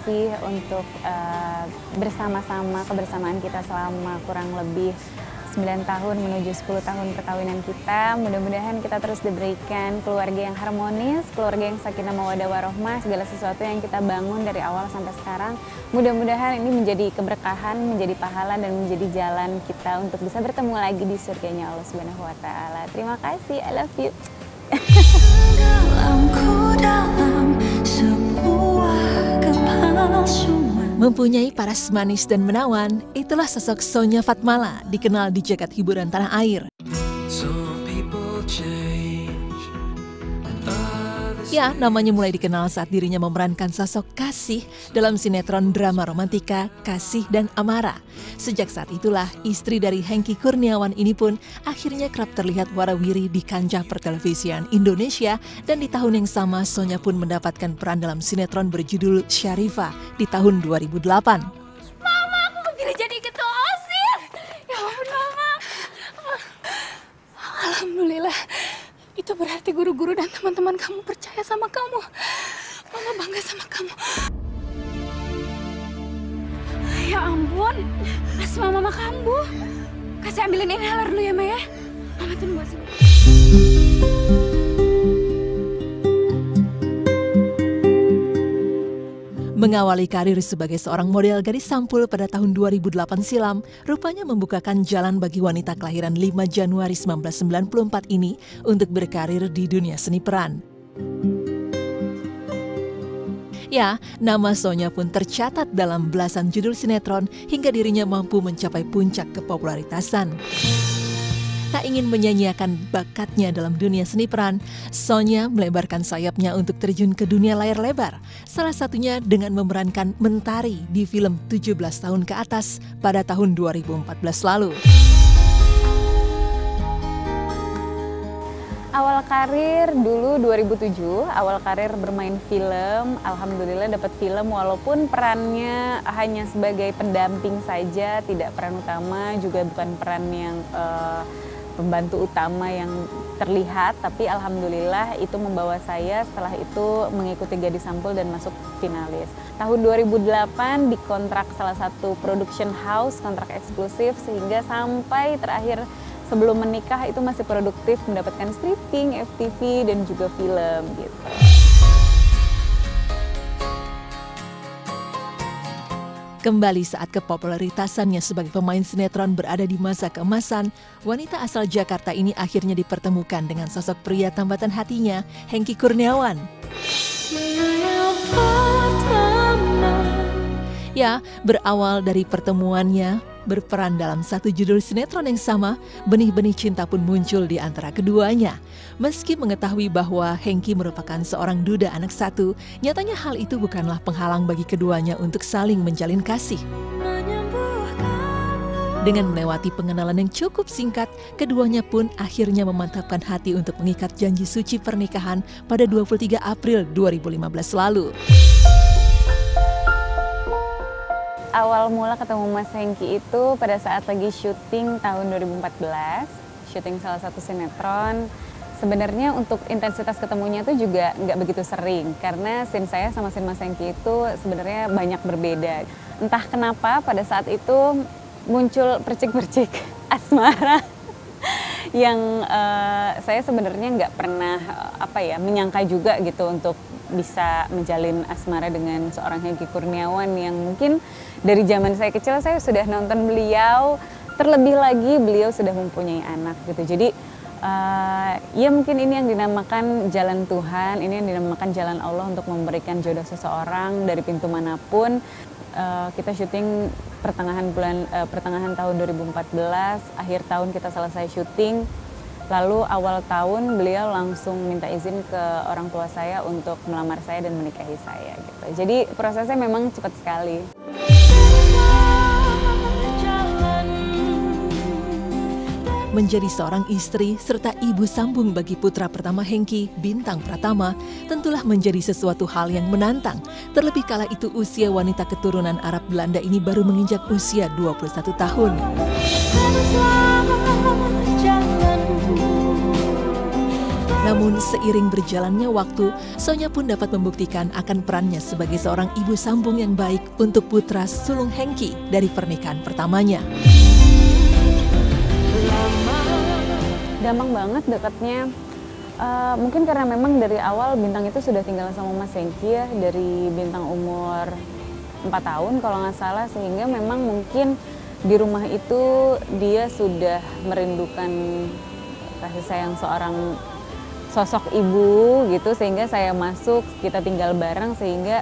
kasih untuk kebersamaan kita selama kurang lebih 9 tahun menuju 10 tahun perkawinan kita. Mudah-mudahan kita terus diberikan keluarga yang harmonis, keluarga yang sakinah mawaddah warohmah, segala sesuatu yang kita bangun dari awal sampai sekarang. Mudah-mudahan ini menjadi keberkahan, menjadi pahala, dan menjadi jalan kita untuk bisa bertemu lagi di surganya Allah Subhanahu wa Ta'ala. Terima kasih, I love you. Mempunyai paras manis dan menawan, itulah sosok Sonya Fatmala, dikenal di jagat hiburan tanah air. Ya, namanya mulai dikenal saat dirinya memerankan sosok Kasih dalam sinetron drama romantika Kasih dan Amara. Sejak saat itulah, istri dari Hengky Kurniawan ini pun akhirnya kerap terlihat warawiri di kancah pertelevisian Indonesia, dan di tahun yang sama Sonya pun mendapatkan peran dalam sinetron berjudul Syarifah di tahun 2008. Mama, aku kepilih jadi ketua OSIS. Ya ampun, Mama. Alhamdulillah. Itu berarti guru-guru dan teman-teman kamu percaya sama kamu. Mama bangga sama kamu. Ya ampun, asma Mama kambuh. Kasih ambilin inhaler dulu ya, Ma ya. Mama tunggu sini. Mengawali karir sebagai seorang model gadis sampul pada tahun 2008 silam, rupanya membukakan jalan bagi wanita kelahiran 5 Januari 1994 ini untuk berkarir di dunia seni peran. Ya, nama Sonya pun tercatat dalam belasan judul sinetron hingga dirinya mampu mencapai puncak kepopularitasan. Tak ingin menyanyiakan bakatnya dalam dunia seni peran, Sonya melebarkan sayapnya untuk terjun ke dunia layar lebar. Salah satunya dengan memerankan Mentari di film 17 tahun ke atas pada tahun 2014 lalu. Awal karir dulu 2007, awal karir bermain film, alhamdulillah dapat film walaupun perannya hanya sebagai pendamping saja, tidak peran utama, juga bukan peran yang pembantu utama yang terlihat, tapi alhamdulillah itu membawa saya setelah itu mengikuti Gadis Sampul dan masuk finalis. Tahun 2008 dikontrak salah satu production house, kontrak eksklusif, sehingga sampai terakhir sebelum menikah itu masih produktif mendapatkan stripping, FTV, dan juga film gitu. Kembali saat kepopularitasannya sebagai pemain sinetron berada di masa keemasan, wanita asal Jakarta ini akhirnya dipertemukan dengan sosok pria tambatan hatinya, Hengky Kurniawan. Ya, berawal dari pertemuannya, berperan dalam satu judul sinetron yang sama, benih-benih cinta pun muncul di antara keduanya. Meski mengetahui bahwa Hengky merupakan seorang duda anak satu, nyatanya hal itu bukanlah penghalang bagi keduanya untuk saling menjalin kasih. Dengan melewati pengenalan yang cukup singkat, keduanya pun akhirnya memantapkan hati untuk mengikat janji suci pernikahan pada 23 April 2015 lalu. Awal mula ketemu Mas Hengky itu pada saat lagi syuting tahun 2014, syuting salah satu sinetron. Sebenarnya untuk intensitas ketemunya itu juga nggak begitu sering, karena scene saya sama scene Mas Hengky itu sebenarnya banyak berbeda. Entah kenapa pada saat itu muncul percik-percik asmara yang saya sebenarnya nggak pernah menyangka juga gitu untuk bisa menjalin asmara dengan seorang Hengky Kurniawan yang mungkin dari zaman saya kecil saya sudah nonton beliau, terlebih lagi beliau sudah mempunyai anak gitu. Jadi ya mungkin ini yang dinamakan jalan Tuhan, ini yang dinamakan jalan Allah untuk memberikan jodoh seseorang dari pintu manapun. Kita syuting pertengahan tahun 2014, akhir tahun kita selesai syuting. Lalu awal tahun beliau langsung minta izin ke orang tua saya untuk melamar saya dan menikahi saya gitu. Jadi prosesnya memang cepat sekali. Menjadi seorang istri serta ibu sambung bagi putra pertama Hengky, Bintang Pratama, tentulah menjadi sesuatu hal yang menantang. Terlebih kala itu usia wanita keturunan Arab Belanda ini baru menginjak usia 21 tahun. Namun seiring berjalannya waktu, Sonya pun dapat membuktikan akan perannya sebagai seorang ibu sambung yang baik untuk putra sulung Hengki dari pernikahan pertamanya. Gampang banget dekatnya. Mungkin karena memang dari awal Bintang itu sudah tinggal sama Mas Hengki ya, dari Bintang umur 4 tahun kalau nggak salah, sehingga memang mungkin di rumah itu dia sudah merindukan kasih sayang seorang sosok ibu gitu, sehingga saya masuk, kita tinggal bareng, sehingga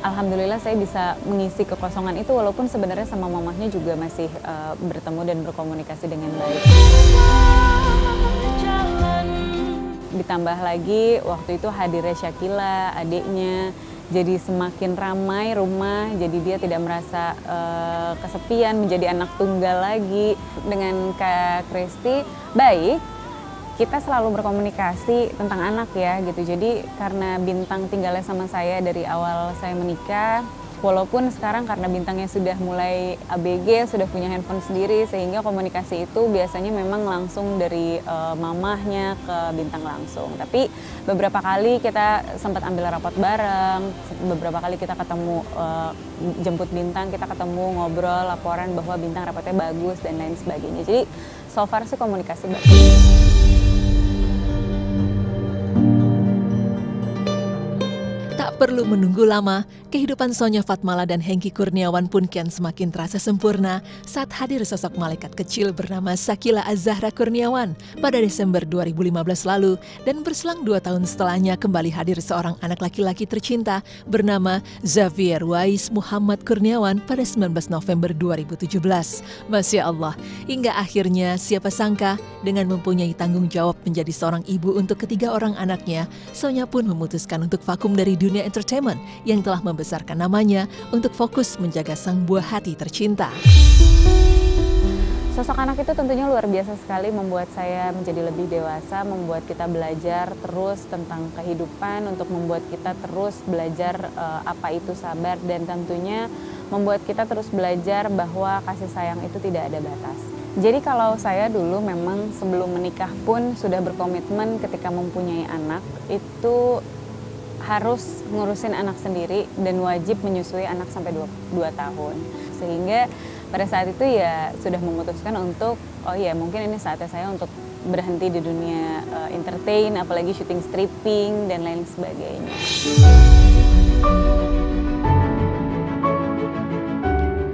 alhamdulillah saya bisa mengisi kekosongan itu, walaupun sebenarnya sama mamahnya juga masih bertemu dan berkomunikasi dengan baik. Ditambah lagi waktu itu hadirnya Syakila, adiknya, jadi semakin ramai rumah, jadi dia tidak merasa kesepian, menjadi anak tunggal lagi. Dengan Kak Kristi baik, kita selalu berkomunikasi tentang anak ya gitu. Jadi karena Bintang tinggalnya sama saya dari awal saya menikah, walaupun sekarang karena Bintangnya sudah mulai ABG, sudah punya handphone sendiri, sehingga komunikasi itu biasanya memang langsung dari mamahnya ke Bintang langsung. Tapi beberapa kali kita sempat ambil rapat bareng, beberapa kali kita ketemu, jemput Bintang, kita ketemu, ngobrol, laporan bahwa Bintang rapatnya bagus dan lain sebagainya. Jadi so far sih komunikasi bagus. Tak perlu menunggu lama, kehidupan Sonya Fatmala dan Hengki Kurniawan pun kian semakin terasa sempurna saat hadir sosok malaikat kecil bernama Sakila Az-Zahra Kurniawan pada Desember 2015 lalu, dan berselang 2 tahun setelahnya kembali hadir seorang anak laki-laki tercinta bernama Xavier Wais Muhammad Kurniawan pada 19 November 2017. Masya Allah, hingga akhirnya siapa sangka dengan mempunyai tanggung jawab menjadi seorang ibu untuk ketiga orang anaknya, Sonya pun memutuskan untuk vakum dari dunia entertainment yang telah membesarkan namanya untuk fokus menjaga sang buah hati tercinta. Sosok anak itu tentunya luar biasa sekali, membuat saya menjadi lebih dewasa, membuat kita belajar terus tentang kehidupan, untuk membuat kita terus belajar apa itu sabar, dan tentunya membuat kita terus belajar bahwa kasih sayang itu tidak ada batas. Jadi kalau saya dulu memang sebelum menikah pun sudah berkomitmen ketika mempunyai anak itu harus ngurusin anak sendiri dan wajib menyusui anak sampai 2 tahun. Sehingga pada saat itu ya sudah memutuskan untuk, oh ya mungkin ini saatnya saya untuk berhenti di dunia entertain, apalagi syuting stripping dan lain sebagainya.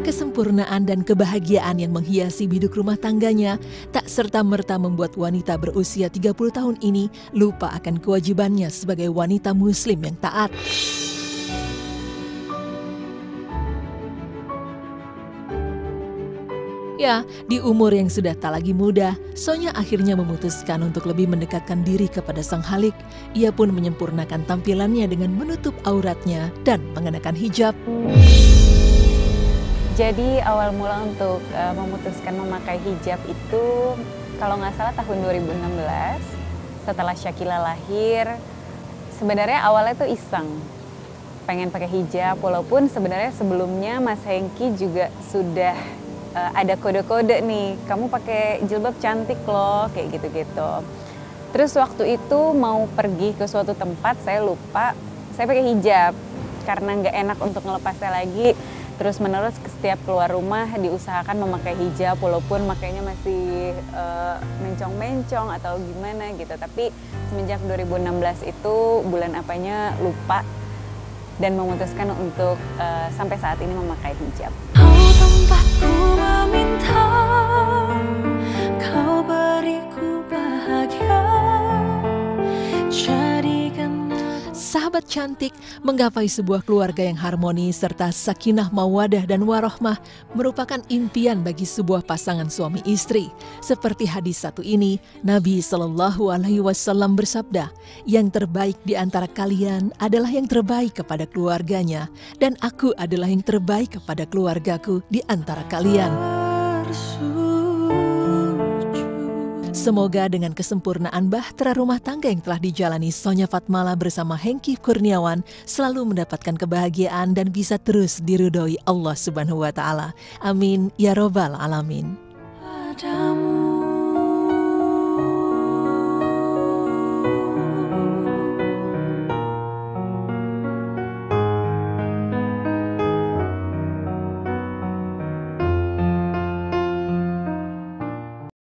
Kesempurnaan dan kebahagiaan yang menghiasi biduk rumah tangganya tak serta-merta membuat wanita berusia 30 tahun ini lupa akan kewajibannya sebagai wanita muslim yang taat. Ya, di umur yang sudah tak lagi muda, Sonya akhirnya memutuskan untuk lebih mendekatkan diri kepada Sang Khalik. Ia pun menyempurnakan tampilannya dengan menutup auratnya dan mengenakan hijab. Jadi awal mula untuk memutuskan memakai hijab itu kalau nggak salah tahun 2016, setelah Syakila lahir. Sebenarnya awalnya tuh iseng, pengen pakai hijab, walaupun sebenarnya sebelumnya Mas Hengki juga sudah ada kode-kode nih, kamu pakai jilbab cantik loh, kayak gitu-gitu. Terus waktu itu mau pergi ke suatu tempat, saya lupa, saya pakai hijab karena nggak enak untuk ngelepasnya lagi. Terus menerus setiap keluar rumah diusahakan memakai hijab, walaupun makainya masih mencong-mencong atau gimana gitu. Tapi semenjak 2016 itu bulan apanya lupa, dan memutuskan untuk sampai saat ini memakai hijab. Kau tempatku meminta, kau beriku bahagia, jadikan. Sahabat cantik, menggapai sebuah keluarga yang harmonis serta sakinah mawadah dan warohmah merupakan impian bagi sebuah pasangan suami istri. Seperti hadis satu ini, Nabi SAW bersabda, yang terbaik di antara kalian adalah yang terbaik kepada keluarganya, dan aku adalah yang terbaik kepada keluargaku di antara kalian. Semoga dengan kesempurnaan bahtera rumah tangga yang telah dijalani Sonya Fatmala bersama Hengki Kurniawan selalu mendapatkan kebahagiaan dan bisa terus diridhoi Allah Subhanahu wa Ta'ala. Amin ya Robbal Alamin.